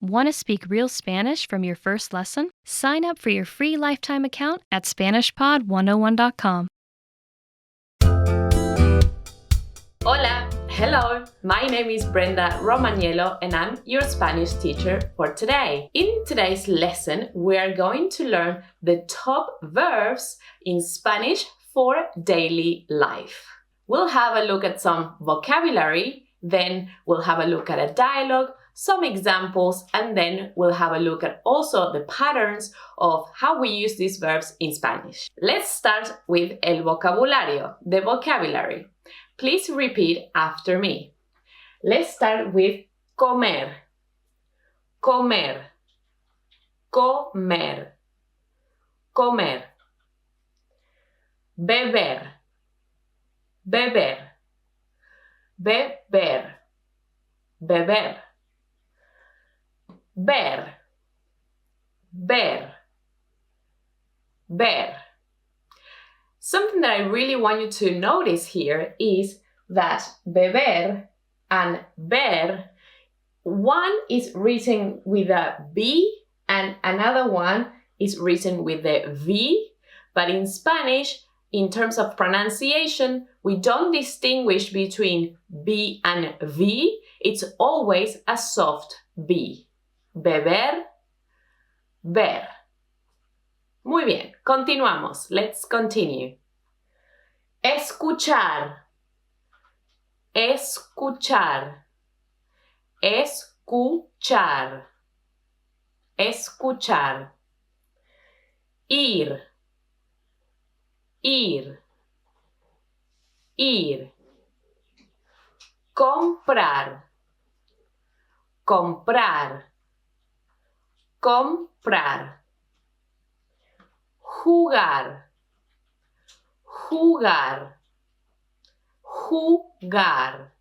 Want to speak real Spanish from your first lesson? Sign up for your free lifetime account at SpanishPod101.com. Hola, hello, my name is Brenda Romaniello and I'm your Spanish teacher for today. In today's lesson, we are going to learn the top verbs in Spanish for daily life. We'll have a look at some vocabulary, then we'll have a look at a dialogue, some examples, and then we'll have a look at also the patterns of how we use these verbs in Spanish. Let's start with el vocabulario, the vocabulary. Please repeat after me. Let's start with comer, comer, comer, comer. Beber, beber, beber, beber. Ver, ver, ver. Something that I really want you to notice here is that beber and ver, one is written with a B and another one is written with a V, but in Spanish, in terms of pronunciation, we don't distinguish between B and V. It's always a soft B. Beber, ver. Muy bien, continuamos. Let's continue. Escuchar, escuchar, escuchar, escuchar. Ir, ir, ir. Comprar, comprar, comprar. Jugar, jugar, jugar.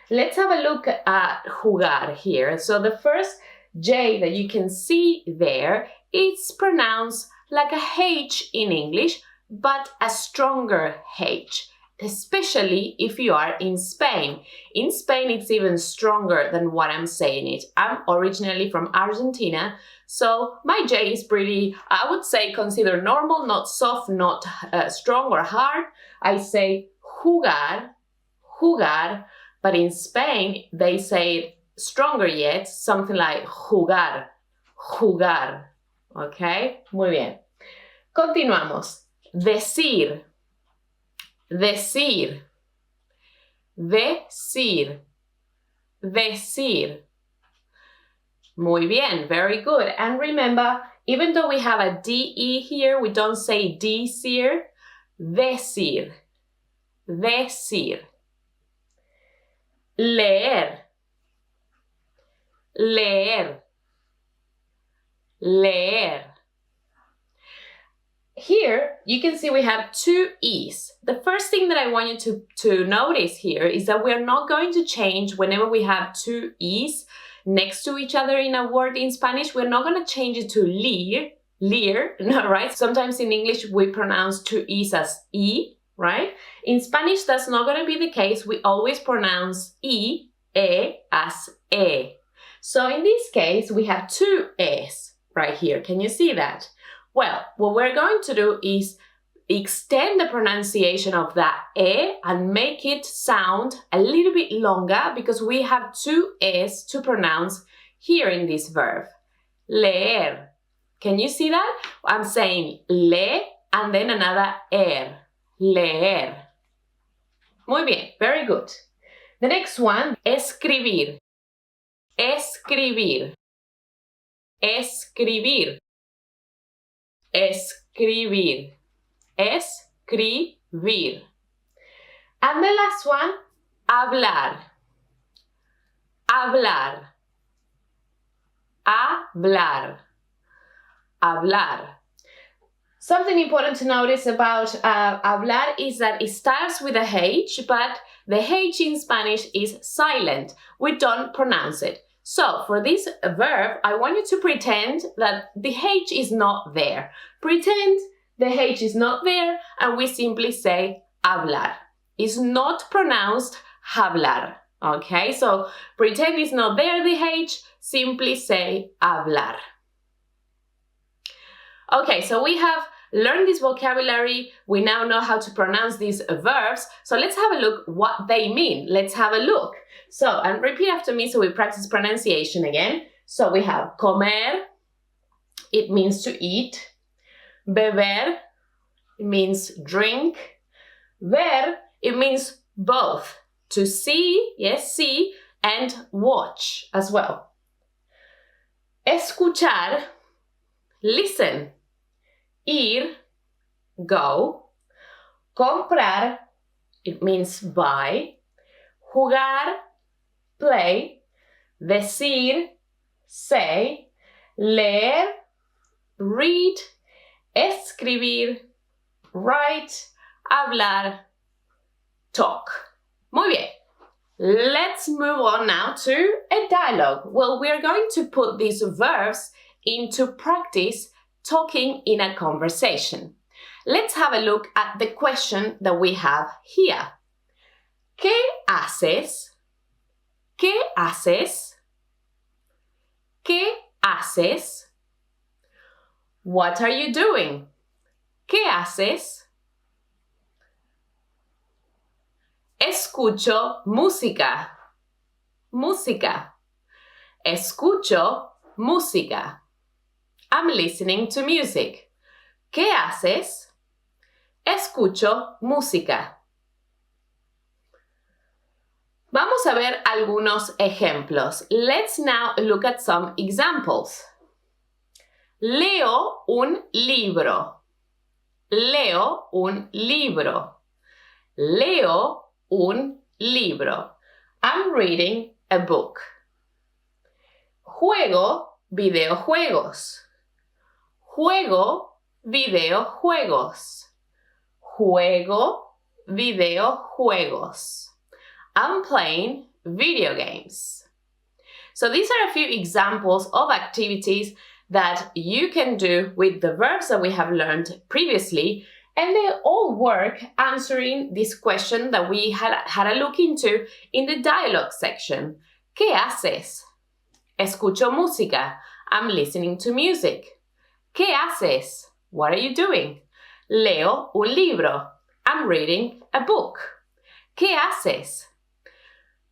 Let's have a look at jugar here. So the first J that you can see there, it's pronounced like a H in English, but a stronger H, especially if you are in Spain. In Spain, it's even stronger than what I'm saying it. I'm originally from Argentina, so my J is pretty, I would say, considered normal, not soft, not strong or hard. I say jugar, jugar, but in Spain, they say it stronger yet, something like jugar, jugar. Okay? Muy bien. Continuamos. Decir, decir, decir, decir. Muy bien, very good. And remember, even though we have a DE here, we don't say decir, decir, decir. Leer, leer, leer. Here, you can see we have two E's. The first thing that I want you to notice here is that we're not going to change whenever we have two E's next to each other in a word in Spanish. We're not going to change it to leer, no, right? Sometimes in English, we pronounce two E's as E, right? In Spanish, that's not going to be the case. We always pronounce E as E. So in this case, we have two E's right here. Can you see that? Well, what we're going to do is extend the pronunciation of that E and make it sound a little bit longer because we have two E's to pronounce here in this verb. Leer. Can you see that? I'm saying le and then another er. Leer. Muy bien, very good. The next one, escribir. Escribir. Escribir. Escribir. Escribir. And the last one, hablar. Hablar. Hablar. Hablar. Something important to notice about hablar is that it starts with a H, but the H in Spanish is silent. We don't pronounce it. So for this verb, I want you to pretend that the H is not there. Pretend the H is not there and we simply say hablar. It's not pronounced hablar, Okay, so pretend it's not there, the H, simply say hablar. Okay, so we have learned this vocabulary. We now know how to pronounce these verbs. So let's have a look what they mean. Let's have a look. So, and repeat after me so we practice pronunciation again. So we have comer, it means to eat. Beber, it means drink. Ver, it means both. To see, yes, see, and watch as well. Escuchar, listen. Ir, go. Comprar, it means buy. Jugar, play. Decir, say. Leer, read. Escribir, write. Hablar, talk. Muy bien. Let's move on now to a dialogue. Well, we are going to put these verbs into practice talking in a conversation. Let's have a look at the question that we have here. ¿Qué haces? ¿Qué haces? ¿Qué haces? What are you doing? ¿Qué haces? Escucho música. Música. Escucho música. I'm listening to music. ¿Qué haces? Escucho música. Vamos a ver algunos ejemplos. Let's now look at some examples. Leo un libro. Leo un libro. Leo un libro. I'm reading a book. Juego videojuegos. Juego videojuegos. Juego videojuegos. I'm playing video games. So these are a few examples of activities that you can do with the verbs that we have learned previously, and they all work answering this question that we had a look into in the dialogue section. ¿Qué haces? Escucho música. I'm listening to music. ¿Qué haces? What are you doing? Leo un libro. I'm reading a book. ¿Qué haces?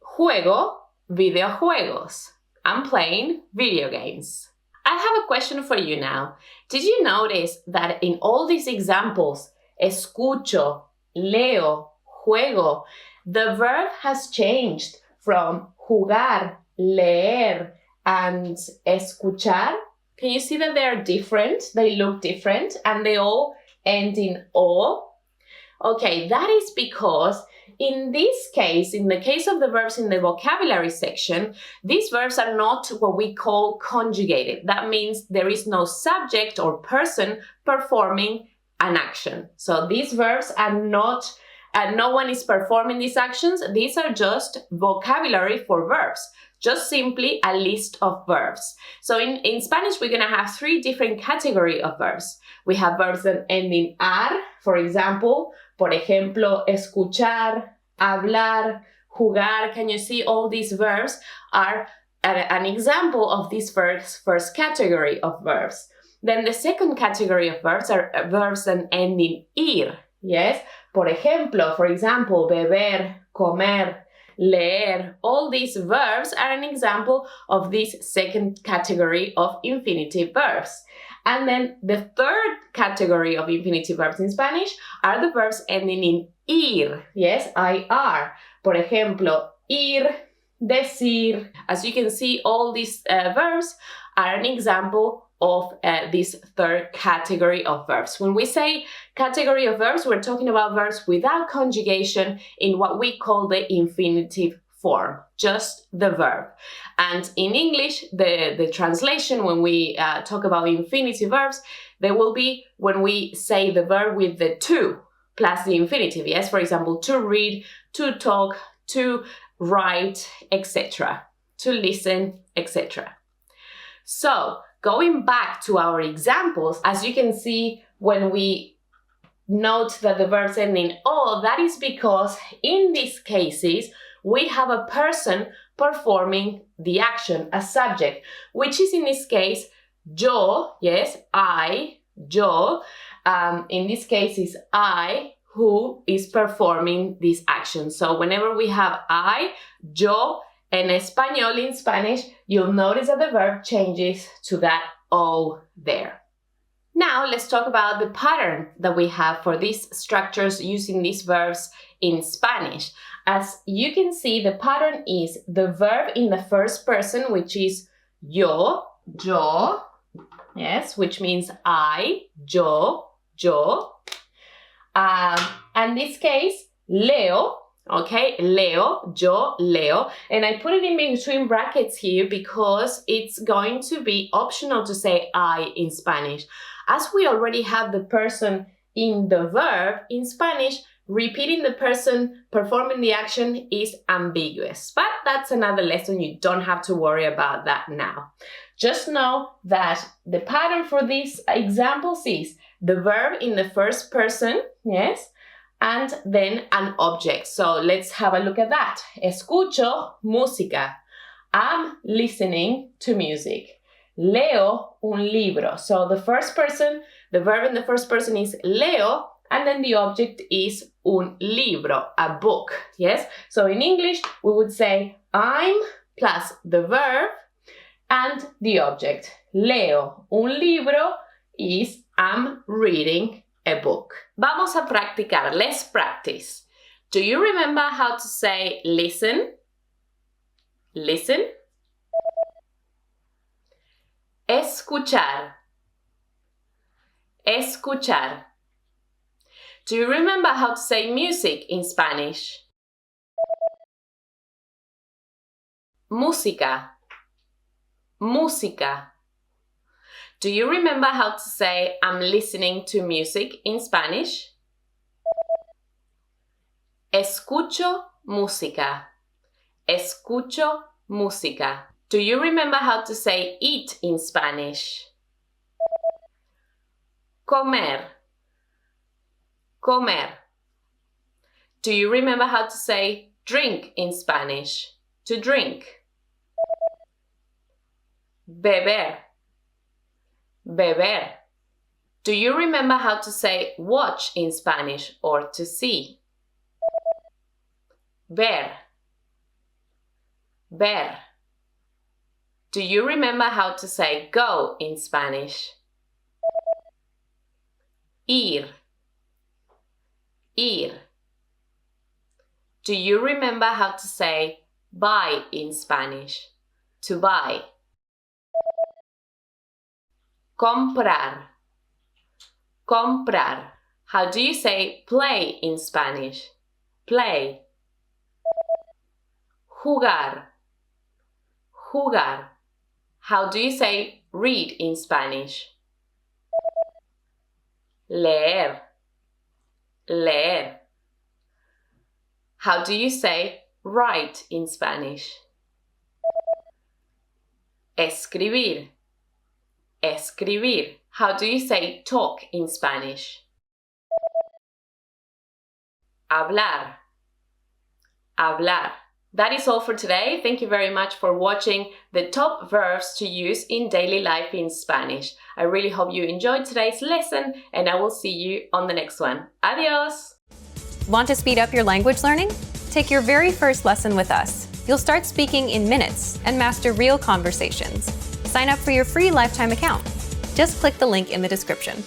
Juego videojuegos. I'm playing video games. I have a question for you now. Did you notice that in all these examples, escucho, leo, juego, the verb has changed from jugar, leer, and escuchar? Can you see that they are different? They look different and they all end in o? Okay, that is because in this case, in the case of the verbs in the vocabulary section, these verbs are not what we call conjugated. That means there is no subject or person performing an action. So these verbs are not, no one is performing these actions. These are just vocabulary for verbs, just simply a list of verbs. So in Spanish, we're going to have three different categories of verbs. We have verbs that end in ar, for example, por ejemplo, escuchar, hablar, jugar. Can you see all these verbs are an example of this first category of verbs? Then the second category of verbs are verbs that end in ir. Yes, por ejemplo, for example, beber, comer, leer. All these verbs are an example of this second category of infinitive verbs. And then the third category of infinitive verbs in Spanish are the verbs ending in ir. Yes, ir. Por ejemplo, ir, decir. As you can see, all these verbs are an example of this third category of verbs. When we say category of verbs, we're talking about verbs without conjugation in what we call the infinitive form, just the verb. And in English, the translation, when we talk about infinitive verbs, they will be when we say the verb with the to plus the infinitive. Yes, for example, to read, to talk, to write, etc., to listen, etc. So, going back to our examples, as you can see, when we note that the verbs end in o, that is because in these cases, we have a person performing the action, a subject, which is in this case yo, yes, I, yo. In this case is I who is performing this action. So whenever we have I, yo, en español, in Spanish, you'll notice that the verb changes to that O there. Now let's talk about the pattern that we have for these structures using these verbs in Spanish. As you can see, the pattern is the verb in the first person, which is yo, yes, which means I, yo. And this case, leo, okay, leo, yo leo. And I put it in between brackets here because it's going to be optional to say I in Spanish. As we already have the person in the verb, in Spanish, repeating the person performing the action is ambiguous. But that's another lesson. You don't have to worry about that now. Just know that the pattern for these examples is the verb in the first person, yes, and then an object. So let's have a look at that. Escucho música. I'm listening to music. Leo un libro. So the first person, the verb in the first person is leo, and then the object is un libro, a book, yes? So in English, we would say I'm plus the verb and the object. Leo un libro is I'm reading a book. Vamos a practicar. Let's practice. Do you remember how to say listen? Listen. Escuchar. Escuchar. Do you remember how to say music in Spanish? Música. Música. Do you remember how to say I'm listening to music in Spanish? Escucho música. Escucho música. Do you remember how to say eat in Spanish? Comer. Comer. Do you remember how to say drink in Spanish? To drink. Beber. Beber. Do you remember how to say watch in Spanish or to see? Ver. Ver. Do you remember how to say go in Spanish? Ir. Ir. Do you remember how to say buy in Spanish? To buy. Comprar. Comprar. How do you say play in Spanish? Play. Jugar. Jugar. How do you say read in Spanish? Leer. Leer. How do you say write in Spanish? Escribir. Escribir. How do you say talk in Spanish? Hablar. Hablar. That is all for today. Thank you very much for watching the top verbs to use in daily life in Spanish. I really hope you enjoyed today's lesson, and I will see you on the next one. Adios! Want to speed up your language learning? Take your very first lesson with us. You'll start speaking in minutes and master real conversations. Sign up for your free lifetime account. Just click the link in the description.